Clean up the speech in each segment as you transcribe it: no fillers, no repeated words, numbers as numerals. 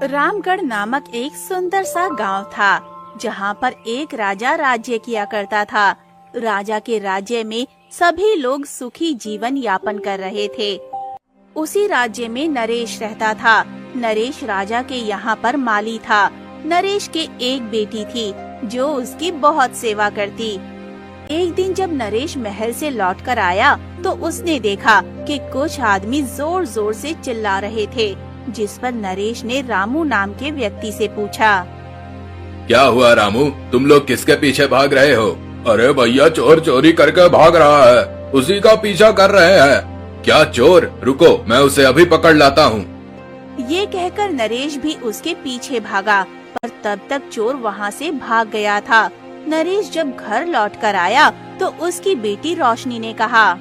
रामगढ़ नामक एक सुंदर सा गांव था, जहां पर एक राजा राज्य किया करता था। राजा के राज्य में सभी लोग सुखी जीवन यापन कर रहे थे। उसी राज्य में नरेश रहता था। नरेश राजा के यहाँ पर माली था। नरेश के एक बेटी थी जो उसकी बहुत सेवा करती। एक दिन जब नरेश महल से लौटकर आया तो उसने देखा कि कुछ आदमी जोर जोर से चिल्ला रहे थे, जिस पर नरेश ने रामू नाम के व्यक्ति से पूछा, क्या हुआ रामू, तुम लोग किसके पीछे भाग रहे हो? अरे भैया, चोर चोरी करके भाग रहा है, उसी का पीछा कर रहे हैं। क्या चोर? रुको, मैं उसे अभी पकड़ लाता हूँ। ये कहकर नरेश भी उसके पीछे भागा, पर तब तक चोर वहाँ से भाग गया था। नरेश जब घर लौटकर आया तो उसकी बेटी रोशनी ने कहा,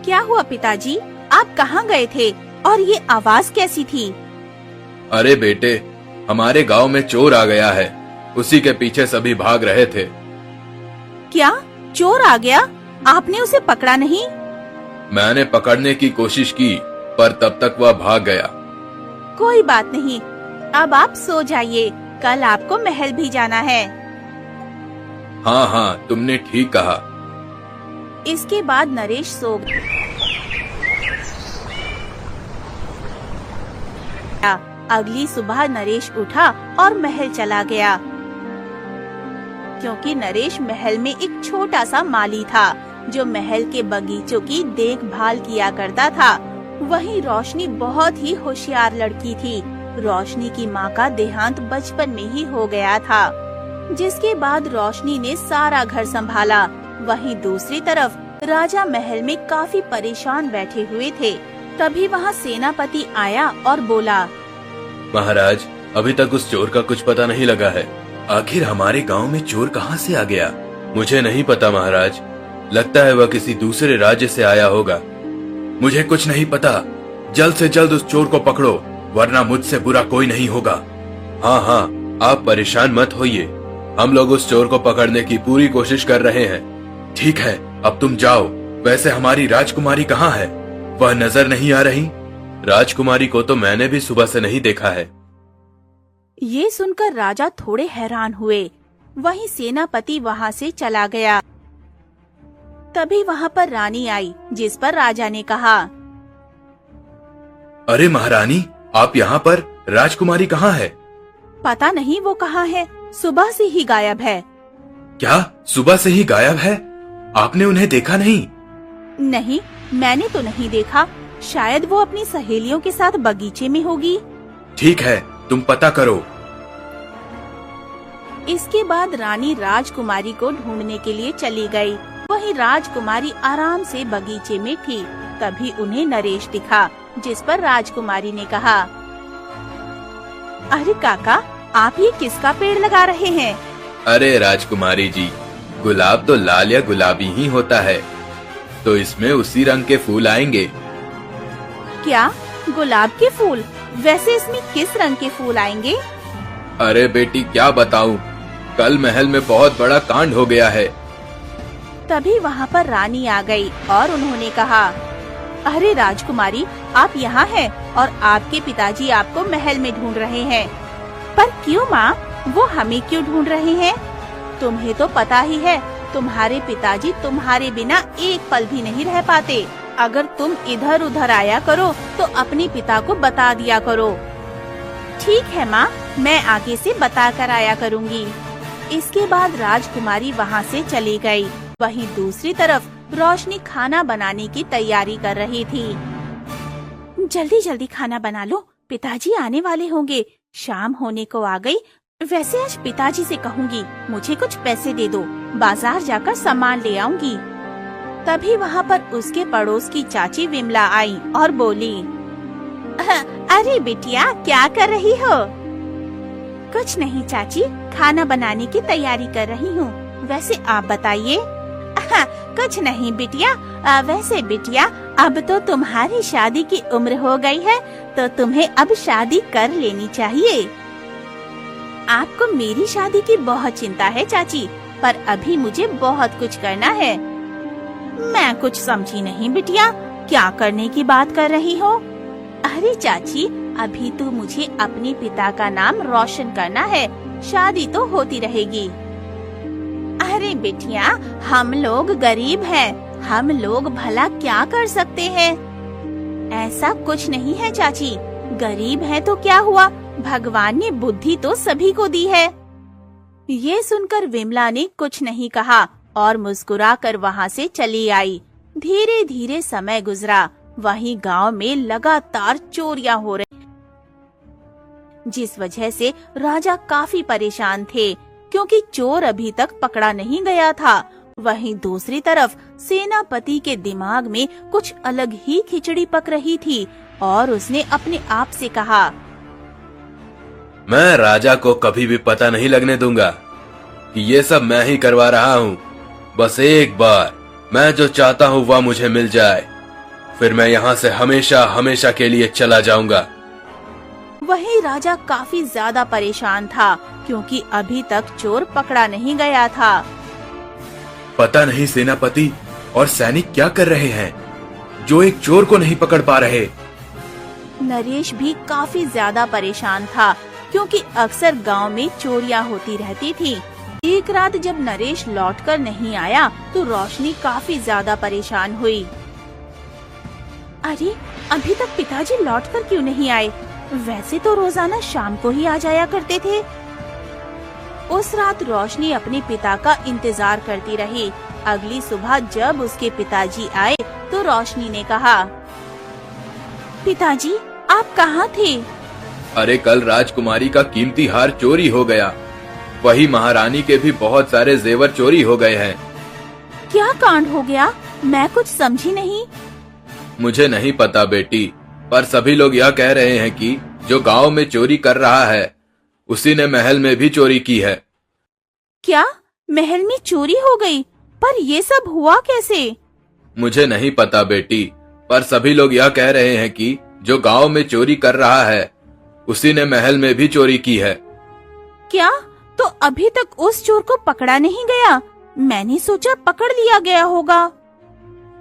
क्या हुआ पिताजी, आप कहाँ गए थे और ये आवाज कैसी थी? अरे बेटे, हमारे गांव में चोर आ गया है, उसी के पीछे सभी भाग रहे थे। क्या चोर आ गया? आपने उसे पकड़ा नहीं? मैंने पकड़ने की कोशिश की, पर तब तक वह भाग गया। कोई बात नहीं, अब आप सो जाइए, कल आपको महल भी जाना है। हाँ हाँ, तुमने ठीक कहा। इसके बाद नरेश सो गया। अगली सुबह नरेश उठा और महल चला गया, क्योंकि नरेश महल में एक छोटा सा माली था जो महल के बगीचों की देखभाल किया करता था। वहीं रोशनी बहुत ही होशियार लड़की थी। रोशनी की माँ का देहांत बचपन में ही हो गया था, जिसके बाद रोशनी ने सारा घर संभाला। वहीं दूसरी तरफ राजा महल में काफी परेशान बैठे हुए थे। तभी वहाँ सेनापति आया और बोला, महाराज, अभी तक उस चोर का कुछ पता नहीं लगा है। आखिर हमारे गांव में चोर कहाँ से आ गया? मुझे नहीं पता महाराज, लगता है वह किसी दूसरे राज्य से आया होगा। मुझे कुछ नहीं पता, जल्द से जल्द उस चोर को पकड़ो, वरना मुझसे बुरा कोई नहीं होगा। हाँ हाँ, आप परेशान मत होइए, हम लोग उस चोर को पकड़ने की पूरी कोशिश कर रहे हैं। ठीक है, अब तुम जाओ। वैसे हमारी राजकुमारी कहाँ है? वह नजर नहीं आ रही। राजकुमारी को तो मैंने भी सुबह से नहीं देखा है। ये सुनकर राजा थोड़े हैरान हुए। वहीं सेनापति वहाँ से चला गया। तभी वहाँ पर रानी आई, जिस पर राजा ने कहा, अरे महारानी, आप यहाँ पर? राजकुमारी कहाँ है? पता नहीं वो कहाँ है, सुबह से ही गायब है। क्या सुबह से ही गायब है? आपने उन्हें देखा नहीं? नहीं, मैंने तो नहीं देखा। शायद वो अपनी सहेलियों के साथ बगीचे में होगी। ठीक है, तुम पता करो। इसके बाद रानी राजकुमारी को ढूंढने के लिए चली गई। वहीं राजकुमारी आराम से बगीचे में थी। तभी उन्हें नरेश दिखा, जिस पर राजकुमारी ने कहा, अरे काका, आप ये किसका पेड़ लगा रहे हैं? अरे राजकुमारी जी, गुलाब तो लाल या गुलाबी ही होता है, तो इसमें उसी रंग के फूल आएंगे। क्या गुलाब के फूल? वैसे इसमें किस रंग के फूल आएंगे? अरे बेटी, क्या बताऊं, कल महल में बहुत बड़ा कांड हो गया है। तभी वहाँ पर रानी आ गई और उन्होंने कहा, अरे राजकुमारी, आप यहाँ हैं और आपके पिताजी आपको महल में ढूंढ रहे हैं। पर क्यों माँ, वो हमें क्यों ढूंढ रहे हैं? तुम्हें तो पता ही है, तुम्हारे पिताजी तुम्हारे बिना एक पल भी नहीं रह पाते। अगर तुम इधर उधर आया करो तो अपने पिता को बता दिया करो। ठीक है माँ, मैं आगे से बता कर आया करूँगी। इसके बाद राजकुमारी वहाँ से चली गई। वहीं दूसरी तरफ रोशनी खाना बनाने की तैयारी कर रही थी। जल्दी जल्दी खाना बना लो, पिताजी आने वाले होंगे। शाम होने को आ गई। वैसे आज पिताजी से कहूँगी, मुझे कुछ पैसे दे दो, बाजार जाकर सामान ले आऊंगी। तभी वहाँ पर उसके पड़ोस की चाची विमला आई और बोली, अरे बिटिया, क्या कर रही हो? कुछ नहीं चाची, खाना बनाने की तैयारी कर रही हूँ। वैसे आप बताइए। कुछ नहीं बिटिया, वैसे बिटिया, अब तो तुम्हारी शादी की उम्र हो गई है, तो तुम्हें अब शादी कर लेनी चाहिए। आपको मेरी शादी की बहुत चिंता है चाची, पर अभी मुझे बहुत कुछ करना है। मैं कुछ समझी नहीं बिटिया, क्या करने की बात कर रही हो? अरे चाची, अभी तो मुझे अपने पिता का नाम रोशन करना है, शादी तो होती रहेगी। अरे बिटिया, हम लोग गरीब हैं, हम लोग भला क्या कर सकते हैं? ऐसा कुछ नहीं है चाची, गरीब है तो क्या हुआ, भगवान ने बुद्धि तो सभी को दी है। ये सुनकर विमला ने कुछ नहीं कहा और मुस्कुराकर वहाँ से चली आई। धीरे धीरे समय गुजरा, वहीं गांव में लगातार चोरियां हो रही, जिस वजह से राजा काफी परेशान थे, क्योंकि चोर अभी तक पकड़ा नहीं गया था। वहीं दूसरी तरफ सेनापति के दिमाग में कुछ अलग ही खिचड़ी पक रही थी और उसने अपने आप से कहा, मैं राजा को कभी भी पता नहीं लगने दूंगा कि ये सब मैं ही करवा रहा हूँ। बस एक बार मैं जो चाहता हूँ वह मुझे मिल जाए, फिर मैं यहाँ से हमेशा हमेशा के लिए चला जाऊंगा। वही राजा काफी ज्यादा परेशान था, क्योंकि अभी तक चोर पकड़ा नहीं गया था। पता नहीं सेनापति और सैनिक क्या कर रहे हैं, जो एक चोर को नहीं पकड़ पा रहे। नरेश भी काफी ज्यादा परेशान था, क्योंकि अक्सर गांव में चोरियां होती रहती थी। एक रात जब नरेश लौटकर नहीं आया तो रोशनी काफी ज्यादा परेशान हुई। अरे, अभी तक पिताजी लौटकर क्यों नहीं आए? वैसे तो रोजाना शाम को ही आ जाया करते थे। उस रात रोशनी अपने पिता का इंतजार करती रही। अगली सुबह जब उसके पिताजी आए तो रोशनी ने कहा, पिताजी, आप कहाँ थे? अरे, कल राजकुमारी का कीमती हार चोरी हो गया। वही महारानी के भी बहुत सारे जेवर चोरी हो गए हैं। क्या कांड हो गया? मैं कुछ समझी नहीं। मुझे नहीं पता बेटी, पर सभी लोग यह कह रहे हैं कि जो गांव में चोरी कर रहा है उसी ने महल में भी चोरी की है। क्या महल में चोरी हो गई? पर ये सब हुआ कैसे? मुझे नहीं पता बेटी, पर सभी लोग यह कह रहे हैं कि जो गांव में चोरी कर रहा है उसी ने महल में भी चोरी की है। क्या? तो अभी तक उस चोर को पकड़ा नहीं गया? मैंने सोचा पकड़ लिया गया होगा।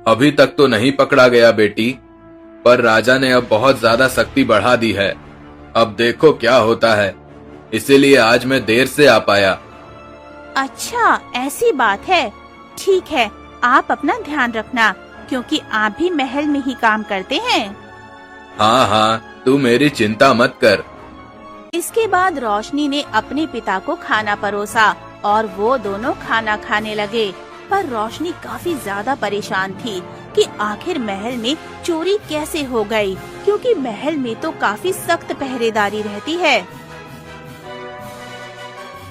अभी तक तो नहीं पकड़ा गया बेटी, पर राजा ने अब बहुत ज्यादा सख्ती बढ़ा दी है। अब देखो क्या होता है, इसीलिए आज मैं देर से आ पाया। अच्छा, ऐसी बात है। ठीक है, आप अपना ध्यान रखना, क्योंकि आप भी महल में ही काम करते हैं। हाँ हाँ, तू मेरी चिंता मत कर। इसके बाद रोशनी ने अपने पिता को खाना परोसा और वो दोनों खाना खाने लगे। पर रोशनी काफी ज्यादा परेशान थी कि आखिर महल में चोरी कैसे हो गई, क्योंकि महल में तो काफी सख्त पहरेदारी रहती है।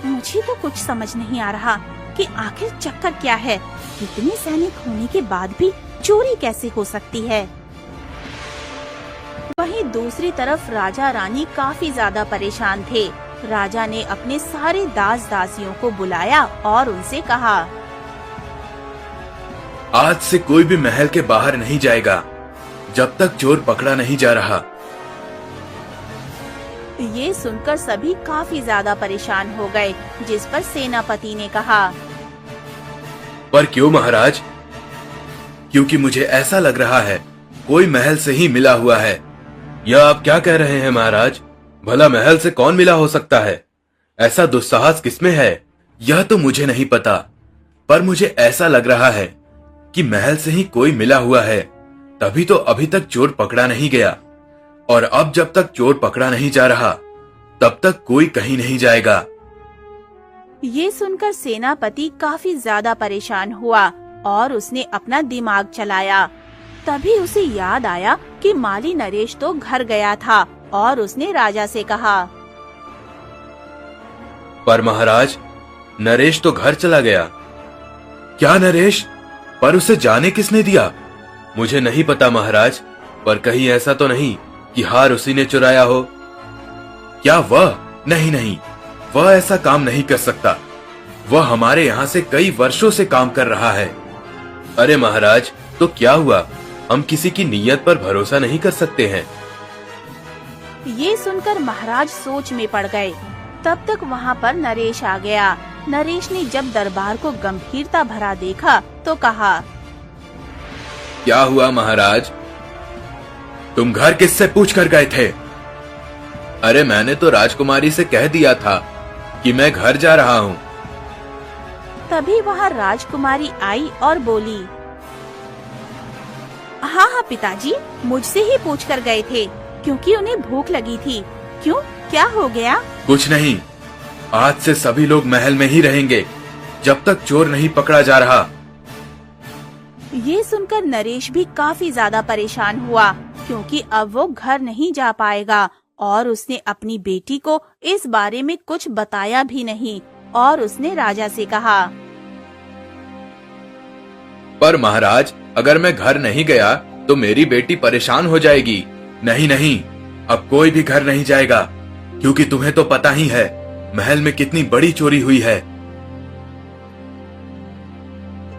मुझे तो कुछ समझ नहीं आ रहा कि आखिर चक्कर क्या है। इतने सैनिक होने के बाद भी चोरी कैसे हो सकती है? वहीं दूसरी तरफ राजा रानी काफी ज्यादा परेशान थे। राजा ने अपने सारे दास दासियों को बुलाया और उनसे कहा, आज से कोई भी महल के बाहर नहीं जाएगा जब तक चोर पकड़ा नहीं जा रहा। ये सुनकर सभी काफी ज्यादा परेशान हो गए, जिस पर सेनापति ने कहा, पर क्यों महाराज? क्योंकि मुझे ऐसा लग रहा है कोई महल से ही मिला हुआ है। यह आप क्या कह रहे हैं महाराज? भला महल से कौन मिला हो सकता है? ऐसा दुस्साहस किसमें है यह तो मुझे नहीं पता, पर मुझे ऐसा लग रहा है कि महल से ही कोई मिला हुआ है, तभी तो अभी तक चोर पकड़ा नहीं गया। और अब जब तक चोर पकड़ा नहीं जा रहा तब तक कोई कहीं नहीं जाएगा। ये सुनकर सेनापति काफी ज्यादा परेशान हुआ और उसने अपना दिमाग चलाया। तभी उसे याद आया कि माली नरेश तो घर गया था और उसने राजा से कहा, पर महाराज, नरेश तो घर चला गया। क्या नरेश? पर उसे जाने किसने दिया? मुझे नहीं पता महाराज, पर कहीं ऐसा तो नहीं कि हार उसी ने चुराया हो? क्या वह? नहीं नहीं, वह ऐसा काम नहीं कर सकता। वह हमारे यहाँ से कई वर्षों से काम कर रहा है। अरे महाराज, तो क्या हुआ? हम किसी की नीयत पर भरोसा नहीं कर सकते हैं। ये सुनकर महाराज सोच में पड़ गए। तब तक वहाँ पर नरेश आ गया। नरेश ने जब दरबार को गंभीरता भरा देखा तो कहा, क्या हुआ महाराज? तुम घर किससे पूछ कर गए थे? अरे मैंने तो राजकुमारी से कह दिया था कि मैं घर जा रहा हूँ। तभी वहाँ राजकुमारी आई और बोली, हाँ हाँ पिताजी, मुझसे ही पूछ कर गए थे क्योंकि उन्हें भूख लगी थी। क्यों, क्या हो गया? कुछ नहीं, आज से सभी लोग महल में ही रहेंगे जब तक चोर नहीं पकड़ा जा रहा। ये सुनकर नरेश भी काफी ज्यादा परेशान हुआ क्योंकि अब वो घर नहीं जा पाएगा और उसने अपनी बेटी को इस बारे में कुछ बताया भी नहीं और उसने राजा से कहा, पर महाराज, अगर मैं घर नहीं गया तो मेरी बेटी परेशान हो जाएगी। नहीं नहीं, अब कोई भी घर नहीं जाएगा क्योंकि तुम्हें तो पता ही है महल में कितनी बड़ी चोरी हुई है।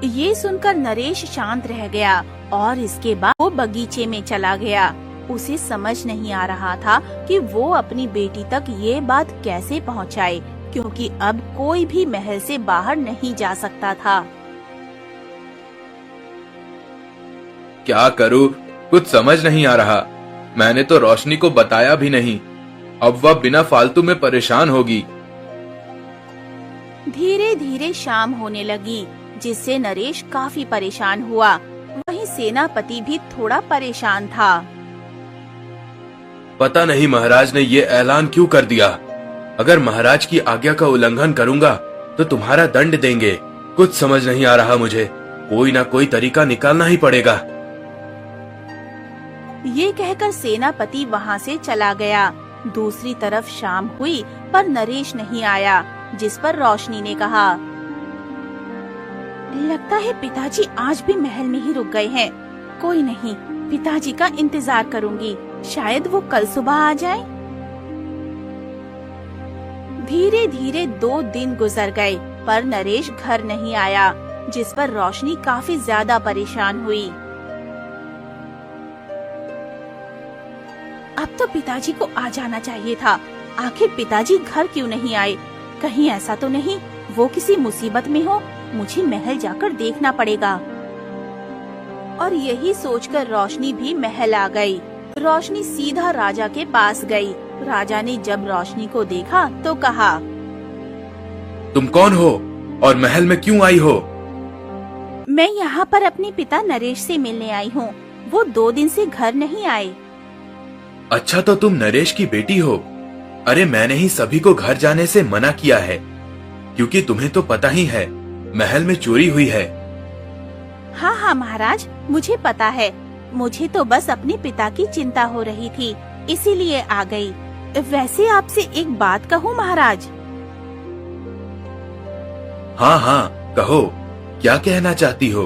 ये सुनकर नरेश शांत रह गया और इसके बाद वो बगीचे में चला गया। उसे समझ नहीं आ रहा था कि वो अपनी बेटी तक ये बात कैसे पहुंचाए क्योंकि अब कोई भी महल से बाहर नहीं जा सकता था। क्या करूं, कुछ समझ नहीं आ रहा। मैंने तो रोशनी को बताया भी नहीं, अब वह बिना फालतू में परेशान होगी। धीरे धीरे शाम होने लगी जिससे नरेश काफी परेशान हुआ। वहीं सेनापति भी थोड़ा परेशान था। पता नहीं महाराज ने ये ऐलान क्यों कर दिया। अगर महाराज की आज्ञा का उल्लंघन करूंगा तो तुम्हारा दंड देंगे। कुछ समझ नहीं आ रहा मुझे, कोई ना कोई तरीका निकालना ही पड़ेगा। ये कहकर सेनापति वहाँ से चला गया। दूसरी तरफ शाम हुई पर नरेश नहीं आया, जिस पर रोशनी ने कहा, लगता है पिताजी आज भी महल में ही रुक गए हैं। कोई नहीं, पिताजी का इंतजार करूंगी, शायद वो कल सुबह आ जाए। धीरे धीरे 2 दिन गुजर गए पर नरेश घर नहीं आया, जिस पर रोशनी काफी ज्यादा परेशान हुई। अब तो पिताजी को आ जाना चाहिए था। आखिर पिताजी घर क्यों नहीं आए? कहीं ऐसा तो नहीं वो किसी मुसीबत में हो? मुझे महल जाकर देखना पड़ेगा। और यही सोचकर रोशनी भी महल आ गई। रोशनी सीधा राजा के पास गई। राजा ने जब रोशनी को देखा तो कहा, तुम कौन हो और महल में क्यों आई हो? मैं यहाँ पर अपने पिता नरेश से मिलने आई हूँ। वो 2 दिन से घर नहीं आए। अच्छा, तो तुम नरेश की बेटी हो। अरे मैंने ही सभी को घर जाने से मना किया है क्योंकि तुम्हें तो पता ही है महल में चोरी हुई है। हाँ हाँ महाराज, मुझे पता है। मुझे तो बस अपने पिता की चिंता हो रही थी, इसीलिए आ गई। वैसे आपसे एक बात कहूँ महाराज? हाँ हाँ कहो, क्या कहना चाहती हो?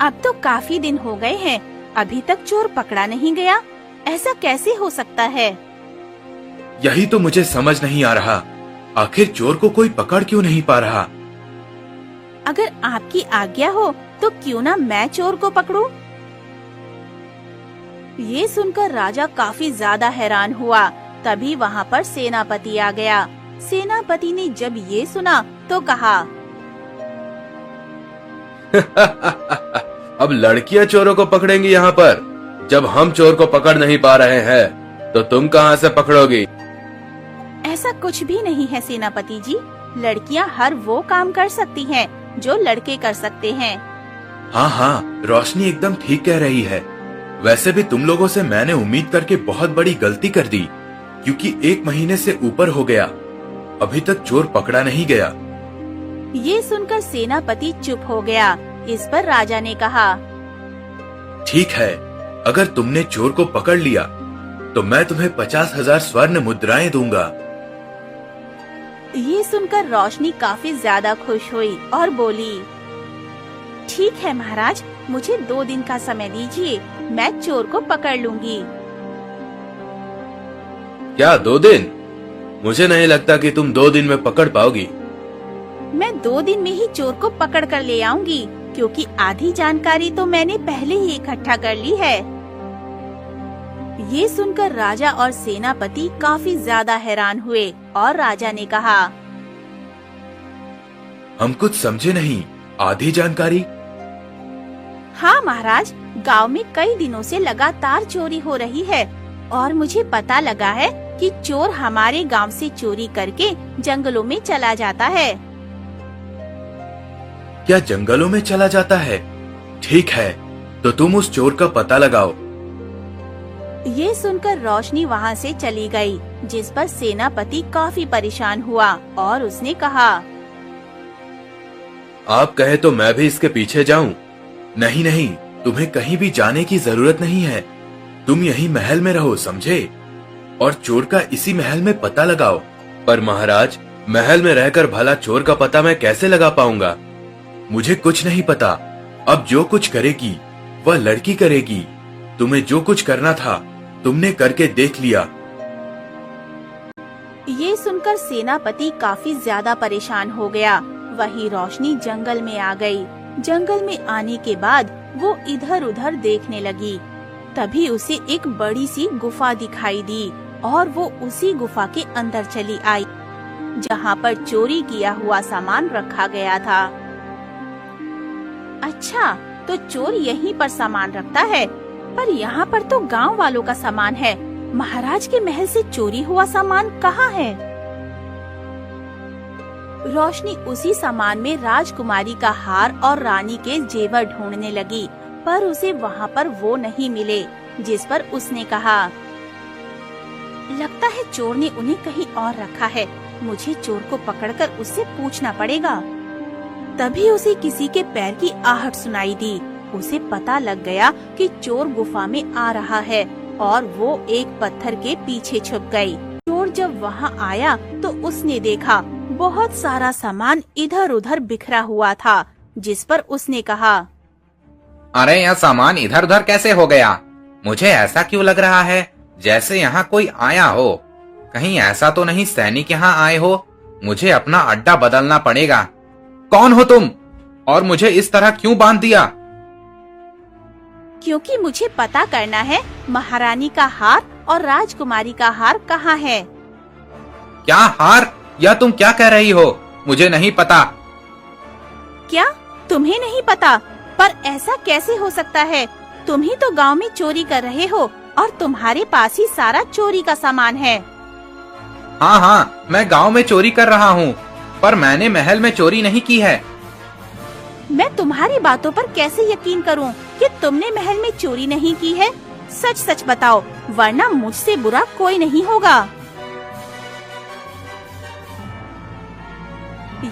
अब तो काफी दिन हो गए हैं, अभी तक चोर पकड़ा नहीं गया। ऐसा कैसे हो सकता है? यही तो मुझे समझ नहीं आ रहा। आखिर चोर को कोई पकड़ क्यों नहीं पा रहा? अगर आपकी आज्ञा हो तो क्यों ना मैं चोर को पकड़ूं? ये सुनकर राजा काफी ज्यादा हैरान हुआ। तभी वहाँ पर सेनापति आ गया। सेनापति ने जब ये सुना तो कहा, अब लड़कियां चोरों को पकड़ेंगी यहाँ पर? जब हम चोर को पकड़ नहीं पा रहे हैं तो तुम कहाँ से पकड़ोगी? ऐसा कुछ भी नहीं है सेनापति जी। लड़कियाँ हर वो काम कर सकती हैं जो लड़के कर सकते हैं। हाँ हाँ, रोशनी एकदम ठीक कह रही है। वैसे भी तुम लोगों से मैंने उम्मीद करके बहुत बड़ी गलती कर दी क्योंकि 1 महीने से ऊपर हो गया, अभी तक चोर पकड़ा नहीं गया। ये सुनकर सेनापति चुप हो गया। इस पर राजा ने कहा, ठीक है, अगर तुमने चोर को पकड़ लिया तो मैं तुम्हें 50,000 स्वर्ण मुद्राएं दूंगा। ये सुनकर रोशनी काफी ज्यादा खुश हुई और बोली, ठीक है महाराज, मुझे 2 दिन का समय दीजिए, मैं चोर को पकड़ लूंगी। क्या 2 दिन? मुझे नहीं लगता कि तुम 2 दिन में पकड़ पाओगी। मैं 2 दिन में ही चोर को पकड़ कर ले आऊंगी क्योंकि आधी जानकारी तो मैंने पहले ही इकट्ठा कर ली है। ये सुनकर राजा और सेनापति काफी ज्यादा हैरान हुए। और राजा ने कहा, हम कुछ समझे नहीं, आधी जानकारी। हाँ महाराज, गांव में कई दिनों से लगातार चोरी हो रही है और मुझे पता लगा है कि चोर हमारे गांव से चोरी करके जंगलों में चला जाता है। क्या जंगलों में चला जाता है? ठीक है, तो तुम उस चोर का पता लगाओ। ये सुनकर रोशनी वहाँ से चली गई, जिस पर सेनापति काफी परेशान हुआ और उसने कहा, आप कहे तो मैं भी इसके पीछे जाऊं? नहीं नहीं, तुम्हें कहीं भी जाने की जरूरत नहीं है। तुम यहीं महल में रहो, समझे? और चोर का इसी महल में पता लगाओ। पर महाराज, महल में रहकर भला चोर का पता मैं कैसे लगा पाऊंगा? मुझे कुछ नहीं पता। अब जो कुछ करेगी वह लड़की करेगी। तुम्हें जो कुछ करना था तुमने करके देख लिया। ये सुनकर सेनापति काफी ज्यादा परेशान हो गया। वहीं रोशनी जंगल में आ गई। जंगल में आने के बाद वो इधर उधर देखने लगी। तभी उसे एक बड़ी सी गुफा दिखाई दी और वो उसी गुफा के अंदर चली आई, जहाँ पर चोरी किया हुआ सामान रखा गया था। अच्छा, तो चोर यहीं पर सामान रखता है, पर यहाँ पर तो गांव वालों का सामान है। महाराज के महल से चोरी हुआ सामान कहाँ है? रोशनी उसी सामान में राजकुमारी का हार और रानी के जेवर ढूंढने लगी, पर उसे वहाँ पर वो नहीं मिले, जिस पर उसने कहा, लगता है चोर ने उन्हें कहीं और रखा है। मुझे चोर को पकड़कर उससे पूछना पड़ेगा। तभी उसे किसी के पैर की आहट सुनाई दी। उसे पता लग गया कि चोर गुफा में आ रहा है और वो एक पत्थर के पीछे छुप गई। चोर जब वहाँ आया तो उसने देखा बहुत सारा सामान इधर उधर बिखरा हुआ था, जिस पर उसने कहा, अरे यह सामान इधर उधर कैसे हो गया? मुझे ऐसा क्यों लग रहा है जैसे यहाँ कोई आया हो। कहीं ऐसा तो नहीं सैनिक यहाँ आए हो? मुझे अपना अड्डा बदलना पड़ेगा। कौन हो तुम और मुझे इस तरह क्यों बांध दिया? क्योंकि मुझे पता करना है महारानी का हार और राजकुमारी का हार कहाँ है। क्या हार? यह तुम क्या कह रही हो? मुझे नहीं पता। क्या तुम्हें नहीं पता? पर ऐसा कैसे हो सकता है? तुम ही तो गांव में चोरी कर रहे हो और तुम्हारे पास ही सारा चोरी का सामान है। हाँ हाँ, मैं गांव में चोरी कर रहा हूँ, पर मैंने महल में चोरी नहीं की है। मैं तुम्हारी बातों पर कैसे यकीन करूं कि तुमने महल में चोरी नहीं की है? सच सच बताओ, वरना मुझसे बुरा कोई नहीं होगा।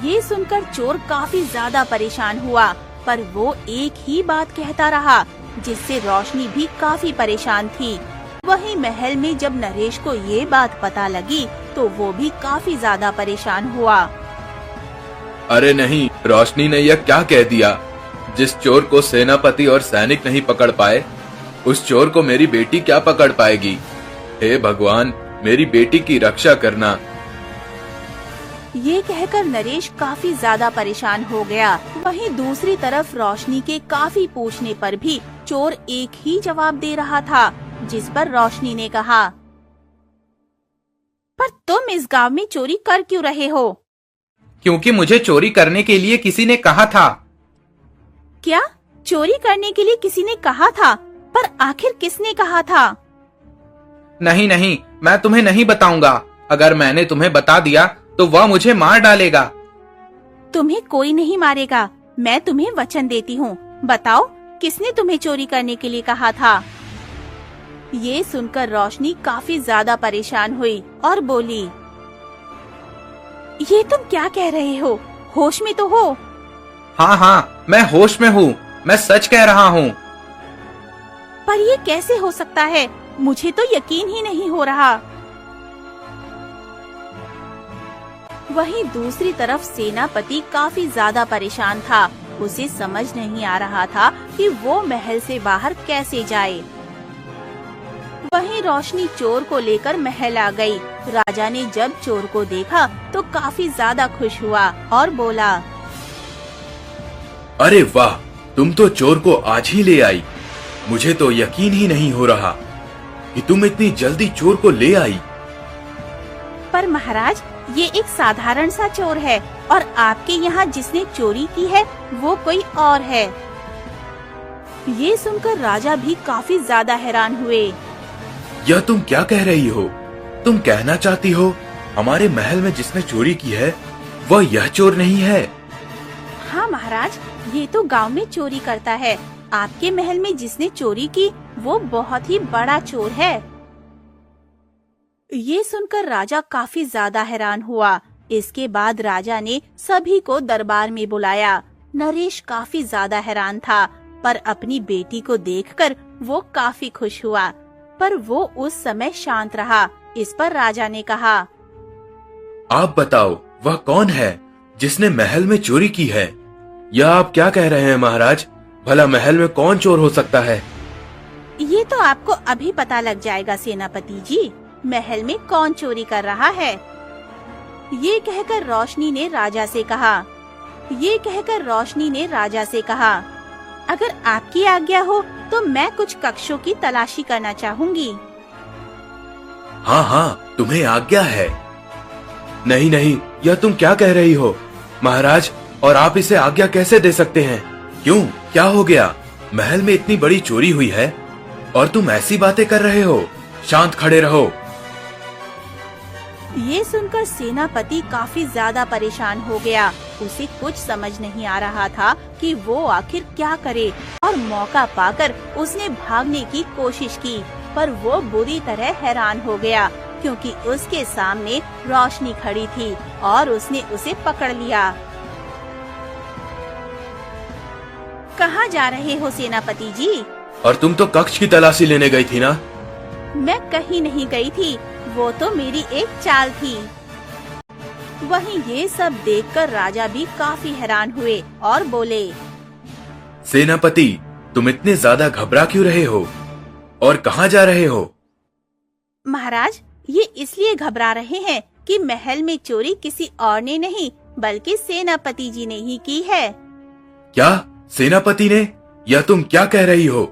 ये सुनकर चोर काफी ज्यादा परेशान हुआ, पर वो एक ही बात कहता रहा, जिससे रोशनी भी काफी परेशान थी। वहीं महल में जब नरेश को ये बात पता लगी तो वो भी काफी ज्यादा परेशान हुआ। अरे नहीं, रोशनी ने यह क्या कह दिया? जिस चोर को सेनापति और सैनिक नहीं पकड़ पाए, उस चोर को मेरी बेटी क्या पकड़ पाएगी? हे भगवान, मेरी बेटी की रक्षा करना। ये कहकर नरेश काफी ज्यादा परेशान हो गया। वहीं दूसरी तरफ रोशनी के काफी पूछने पर भी चोर एक ही जवाब दे रहा था, जिस पर रोशनी ने कहा, पर तुम इस गांव में चोरी कर क्यों रहे हो? क्योंकि मुझे चोरी करने के लिए किसी ने कहा था। क्या? चोरी करने के लिए किसी ने कहा था? पर आखिर किसने कहा था? नहीं नहीं, मैं तुम्हें नहीं बताऊंगा। अगर मैंने तुम्हें बता दिया तो वह मुझे मार डालेगा। तुम्हें कोई नहीं मारेगा, मैं तुम्हें वचन देती हूँ। बताओ, किसने तुम्हें चोरी करने के लिए कहा था? ये सुनकर रोशनी काफी ज्यादा परेशान हुई और बोली, ये तुम क्या कह रहे हो? होश में तो हो? हाँ हाँ, मैं होश में हूँ। मैं सच कह रहा हूँ। पर ये कैसे हो सकता है? मुझे तो यकीन ही नहीं हो रहा। वहीं दूसरी तरफ सेनापति काफी ज्यादा परेशान था। उसे समझ नहीं आ रहा था कि वो महल से बाहर कैसे जाए। वहीं रोशनी चोर को लेकर महल आ गई। राजा ने जब चोर को देखा तो काफी ज्यादा खुश हुआ और बोला, अरे वाह, तुम तो चोर को आज ही ले आई। मुझे तो यकीन ही नहीं हो रहा कि तुम इतनी जल्दी चोर को ले आई। पर महाराज, ये एक साधारण सा चोर है और आपके यहाँ जिसने चोरी की है वो कोई और है। ये सुनकर राजा भी काफी ज्यादा हैरान हुए। यह तुम क्या कह रही हो? तुम कहना चाहती हो हमारे महल में जिसने चोरी की है वह यह चोर नहीं है? हाँ महाराज, ये तो गांव में चोरी करता है। आपके महल में जिसने चोरी की वो बहुत ही बड़ा चोर है। ये सुनकर राजा काफी ज्यादा हैरान हुआ। इसके बाद राजा ने सभी को दरबार में बुलाया। नरेश काफी ज्यादा हैरान था, पर अपनी बेटी को देखकर वो काफी खुश हुआ। पर वो उस समय शांत रहा। इस पर राजा ने कहा, आप बताओ वह कौन है जिसने महल में चोरी की है? यह आप क्या कह रहे हैं महाराज? भला महल में कौन चोर हो सकता है? ये तो आपको अभी पता लग जाएगा सेनापति जी, महल में कौन चोरी कर रहा है। ये कहकर रोशनी ने राजा से कहा, अगर आपकी आज्ञा हो तो मैं कुछ कक्षों की तलाशी करना चाहूंगी। हाँ हाँ, तुम्हें आज्ञा है। नहीं नहीं, यह तुम क्या कह रही हो महाराज? और आप इसे आज्ञा कैसे दे सकते हैं? क्यों, क्या हो गया? महल में इतनी बड़ी चोरी हुई है और तुम ऐसी बातें कर रहे हो? शांत खड़े रहो। ये सुनकर सेनापति काफी ज्यादा परेशान हो गया। उसे कुछ समझ नहीं आ रहा था कि वो आखिर क्या करे, और मौका पाकर उसने भागने की कोशिश की, पर वो बुरी तरह हैरान हो गया क्योंकि उसके सामने रोशनी खड़ी थी और उसने उसे पकड़ लिया। कहाँ जा रहे हो सेनापति जी? और तुम तो कक्ष की तलाशी लेने गई थी ना? मैं कहीं नहीं गई थी, वो तो मेरी एक चाल थी। वहीं ये सब देखकर राजा भी काफी हैरान हुए और बोले, सेनापति, तुम इतने ज्यादा घबरा क्यों रहे हो और कहाँ जा रहे हो? महाराज, ये इसलिए घबरा रहे हैं कि महल में चोरी किसी और ने नहीं बल्कि सेनापति जी ने ही की है। क्या, सेनापति ने? यह तुम क्या कह रही हो?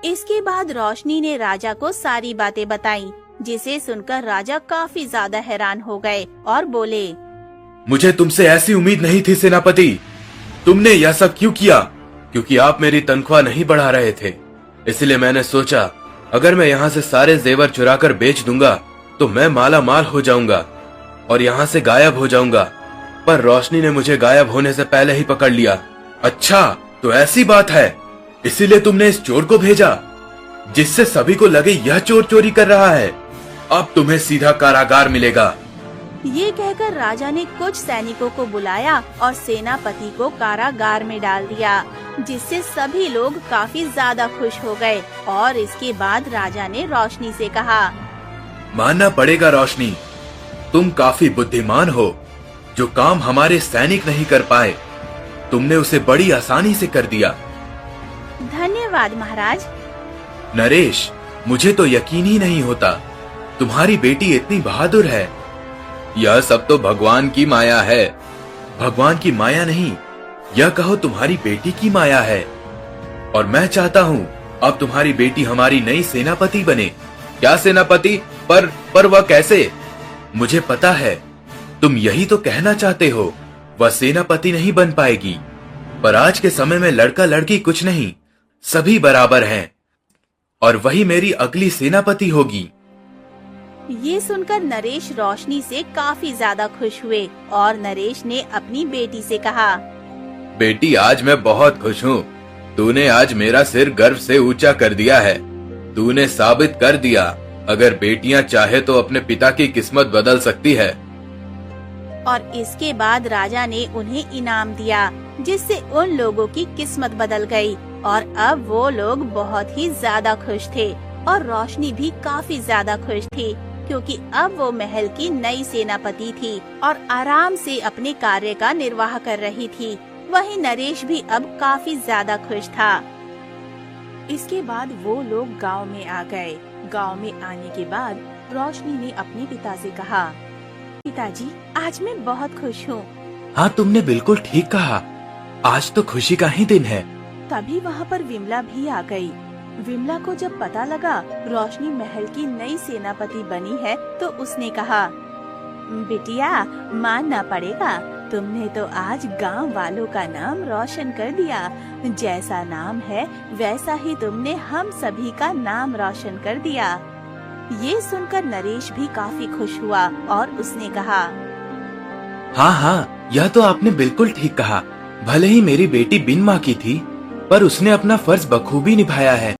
इसके बाद रोशनी ने राजा को सारी बातें बताईं, जिसे सुनकर राजा काफी ज्यादा हैरान हो गए और बोले, मुझे तुमसे ऐसी उम्मीद नहीं थी सेनापति। तुमने यह सब क्यों किया? क्योंकि आप मेरी तनख्वाह नहीं बढ़ा रहे थे, इसलिए मैंने सोचा अगर मैं यहाँ से सारे जेवर चुराकर बेच दूंगा तो मैं माला माल हो जाऊंगा और यहाँ से गायब हो जाऊंगा। पर रोशनी ने मुझे गायब होने से पहले ही पकड़ लिया। अच्छा, तो ऐसी बात है, इसीलिए तुमने इस चोर को भेजा जिससे सभी को लगे यह चोर चोरी कर रहा है। अब तुम्हें सीधा कारागार मिलेगा। ये कहकर राजा ने कुछ सैनिकों को बुलाया और सेनापति को कारागार में डाल दिया, जिससे सभी लोग काफी ज्यादा खुश हो गए। और इसके बाद राजा ने रोशनी से कहा, मानना पड़ेगा रोशनी, तुम काफी बुद्धिमान हो। जो काम हमारे सैनिक नहीं कर पाए तुमने उसे बड़ी आसानी से कर दिया। धन्यवाद महाराज। नरेश, मुझे तो यकीन ही नहीं होता तुम्हारी बेटी इतनी बहादुर है। यह सब तो भगवान की माया है। भगवान की माया नहीं, यह कहो तुम्हारी बेटी की माया है। और मैं चाहता हूँ अब तुम्हारी बेटी हमारी नई सेनापति बने। क्या सेनापति? पर वह कैसे? मुझे पता है तुम यही तो कहना चाहते हो, वह सेनापति नहीं बन पाएगी। पर आज के समय में लड़का लड़की कुछ नहीं, सभी बराबर हैं और वही मेरी अगली सेनापति होगी। ये सुनकर नरेश रोशनी से काफी ज्यादा खुश हुए और नरेश ने अपनी बेटी से कहा, बेटी, आज मैं बहुत खुश हूँ। तूने आज मेरा सिर गर्व से ऊंचा कर दिया है। तूने साबित कर दिया अगर बेटियां चाहे तो अपने पिता की किस्मत बदल सकती है। और इसके बाद राजा ने उन्हें इनाम दिया, जिससे उन लोगों की किस्मत बदल गई और अब वो लोग बहुत ही ज्यादा खुश थे। और रोशनी भी काफी ज्यादा खुश थी क्योंकि अब वो महल की नई सेनापति थी और आराम से अपने कार्य का निर्वाह कर रही थी। वहीं नरेश भी अब काफी ज्यादा खुश था। इसके बाद वो लोग गांव में आ गए। गांव में आने के बाद रोशनी ने अपने पिता से कहा, पिताजी, आज मैं बहुत खुश हूँ। हाँ, तुमने बिल्कुल ठीक कहा। आज तो खुशी का ही दिन है। तभी वहाँ पर विमला भी आ गई। विमला को जब पता लगा रोशनी महल की नई सेनापति बनी है तो उसने कहा, बिटिया मानना पड़ेगा, तुमने तो आज गांव वालों का नाम रोशन कर दिया। जैसा नाम है वैसा ही तुमने हम सभी का नाम रोशन कर दिया। ये सुनकर नरेश भी काफी खुश हुआ और उसने कहा, हाँ हाँ, यह तो आपने बिल्कुल ठीक कहा। भले ही मेरी बेटी बिन माँ की थी, पर उसने अपना फर्ज बखूबी निभाया है।